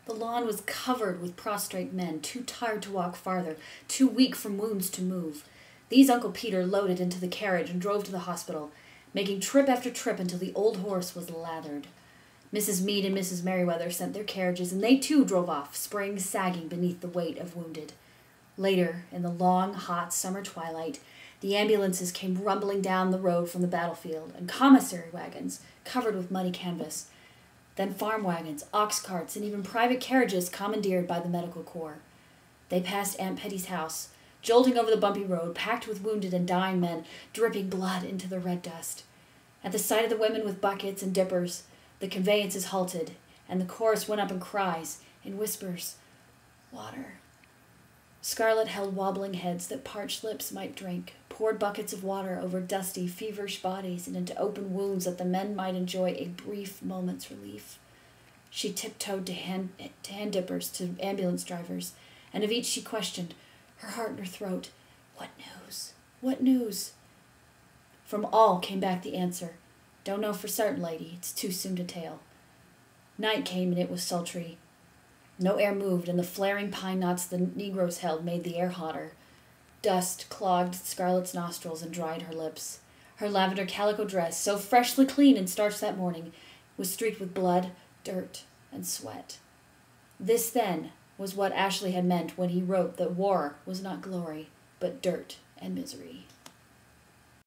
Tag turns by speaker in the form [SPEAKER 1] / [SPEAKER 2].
[SPEAKER 1] The lawn was covered with prostrate men, too tired to walk farther, too weak from wounds to move. These Uncle Peter loaded into the carriage and drove to the hospital, making trip after trip until the old horse was lathered. Mrs. Meade and Mrs. Merriweather sent their carriages, and they too drove off, springs sagging beneath the weight of wounded. Later, in the long, hot summer twilight, the ambulances came rumbling down the road from the battlefield, and commissary wagons, covered with muddy canvas. Then farm wagons, ox carts, and even private carriages commandeered by the medical corps. They passed Aunt Petty's house, jolting over the bumpy road, packed with wounded and dying men, dripping blood into the red dust. At the sight of the women with buckets and dippers, the conveyances halted, and the chorus went up in cries, in whispers, "Water." Scarlet held wobbling heads that parched lips might drink, poured buckets of water over dusty, feverish bodies and into open wounds that the men might enjoy a brief moment's relief. She tiptoed to hand dippers to ambulance drivers, and of each she questioned, her heart in her throat, "What news? What news?" From all came back the answer, "Don't know for certain, lady. It's too soon to tell." Night came, and it was sultry. No air moved, and the flaring pine knots the negroes held made the air hotter. Dust clogged Scarlet's nostrils and dried her lips. Her lavender calico dress, so freshly clean and starched that morning, was streaked with blood, dirt, and sweat. This, then, was what Ashley had meant when he wrote that war was not glory, but dirt and misery.